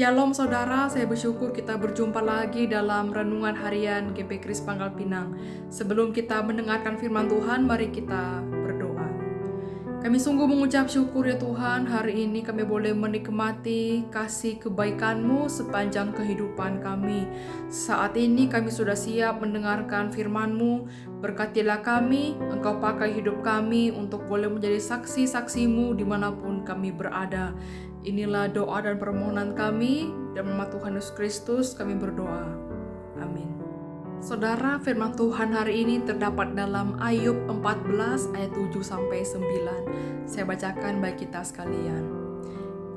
Shalom saudara, saya bersyukur kita berjumpa lagi dalam Renungan Harian GP Kris Pangkal Pinang. Sebelum kita mendengarkan firman Tuhan, mari kita berdoa. Kami sungguh mengucap syukur ya Tuhan, hari ini kami boleh menikmati kasih kebaikan-Mu sepanjang kehidupan kami. Saat ini kami sudah siap mendengarkan firman-Mu, berkatilah kami, Engkau pakai hidup kami untuk boleh menjadi saksi-saksi-Mu dimanapun kami berada. Inilah doa dan permohonan kami, dalam nama Tuhan Yesus Kristus kami berdoa. Amin. Saudara, firman Tuhan hari ini terdapat dalam Ayub 14 ayat 7-9. Saya bacakan bagi kita sekalian.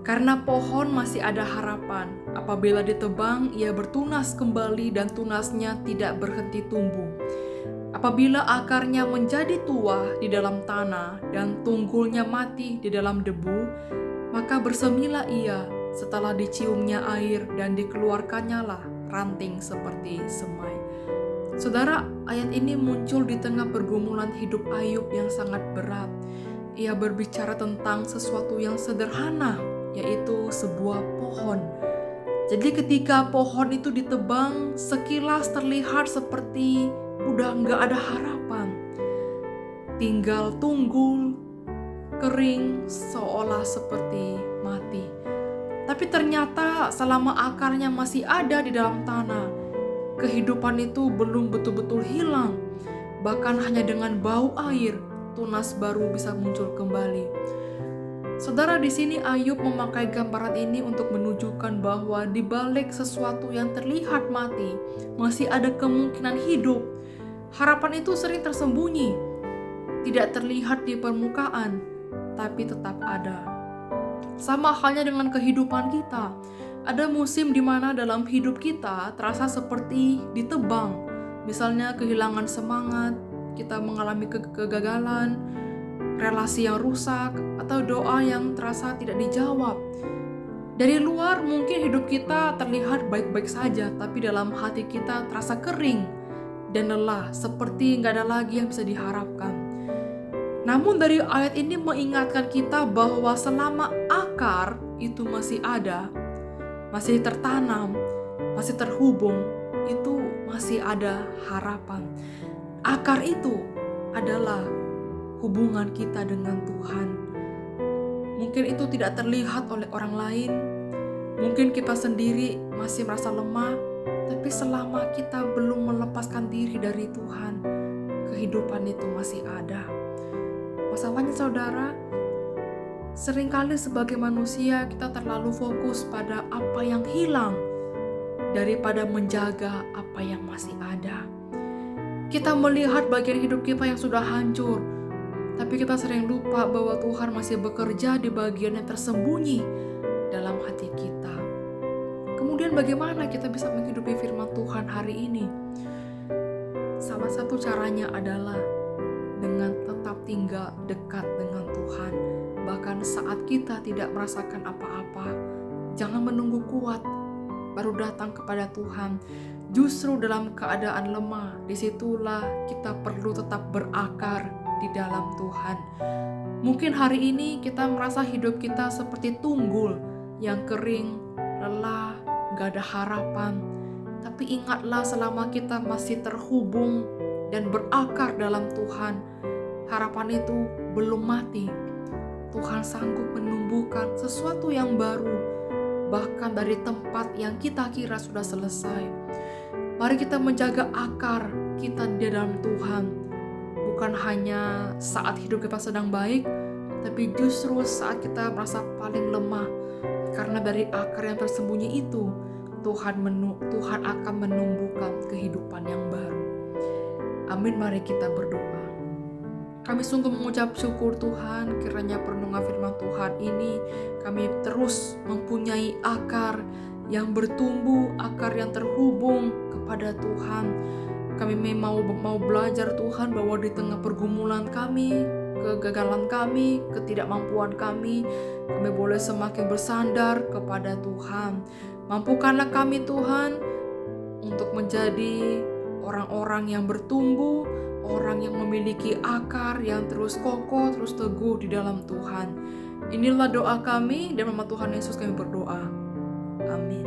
Karena pohon masih ada harapan, apabila ditebang ia bertunas kembali dan tunasnya tidak berhenti tumbuh. Apabila akarnya menjadi tua di dalam tanah dan tunggulnya mati di dalam debu, maka bersemilah ia setelah diciumnya air dan dikeluarkannya lah ranting seperti semai. Saudara, ayat ini muncul di tengah pergumulan hidup Ayub yang sangat berat. Ia berbicara tentang sesuatu yang sederhana, yaitu sebuah pohon. Jadi ketika pohon itu ditebang, sekilas terlihat seperti udah nggak ada harapan. Tinggal tunggul, kering, seolah seperti mati. Tapi ternyata selama akarnya masih ada di dalam tanah, kehidupan itu belum betul-betul hilang. Bahkan hanya dengan bau air, tunas baru bisa muncul kembali. Saudara, di sini Ayub memakai gambaran ini untuk menunjukkan bahwa di balik sesuatu yang terlihat mati, masih ada kemungkinan hidup. Harapan itu sering tersembunyi, tidak terlihat di permukaan, tapi tetap ada. Sama halnya dengan kehidupan kita. Ada musim di mana dalam hidup kita terasa seperti ditebang. Misalnya kehilangan semangat, kita mengalami kegagalan, relasi yang rusak, atau doa yang terasa tidak dijawab. Dari luar mungkin hidup kita terlihat baik-baik saja, tapi dalam hati kita terasa kering dan lelah, seperti nggak ada lagi yang bisa diharapkan. Namun dari ayat ini mengingatkan kita bahwa selama akar itu masih ada, masih tertanam, masih terhubung, itu masih ada harapan. Akar itu adalah hubungan kita dengan Tuhan. Mungkin itu tidak terlihat oleh orang lain, mungkin kita sendiri masih merasa lemah, tapi selama kita belum melepaskan diri dari Tuhan, kehidupan itu masih ada. Masalahnya saudara, seringkali sebagai manusia kita terlalu fokus pada apa yang hilang daripada menjaga apa yang masih ada. Kita melihat bagian hidup kita yang sudah hancur, tapi kita sering lupa bahwa Tuhan masih bekerja di bagian yang tersembunyi dalam hati kita. Kemudian bagaimana kita bisa menghidupi firman Tuhan hari ini? Salah satu caranya adalah dengan tetap tinggal dekat dengan Tuhan. Bahkan saat kita tidak merasakan apa-apa, jangan menunggu kuat baru datang kepada Tuhan. Justru dalam keadaan lemah, disitulah kita perlu tetap berakar di dalam Tuhan. Mungkin hari ini kita merasa hidup kita seperti tunggul yang kering, lelah, gak ada harapan. Tapi ingatlah, selama kita masih terhubung dan berakar dalam Tuhan, harapan itu belum mati. Tuhan sanggup menumbuhkan sesuatu yang baru, bahkan dari tempat yang kita kira sudah selesai. Mari kita menjaga akar kita di dalam Tuhan, bukan hanya saat hidup kita sedang baik, tapi justru saat kita merasa paling lemah. Karena dari akar yang tersembunyi itu, Tuhan akan menumbuhkan kehidupan yang baru. Amin, mari kita berdoa. Kami sungguh mengucap syukur Tuhan, kiranya perenungan firman Tuhan ini kami terus mempunyai akar yang bertumbuh, akar yang terhubung kepada Tuhan. Kami mau belajar Tuhan bahwa di tengah pergumulan kami, kegagalan kami, ketidakmampuan kami boleh semakin bersandar kepada Tuhan. Mampukanlah kami Tuhan untuk menjadi orang-orang yang bertumbuh, orang yang memiliki akar yang terus kokoh, terus teguh di dalam Tuhan. Inilah doa kami, dan nama Tuhan Yesus kami berdoa. Amin.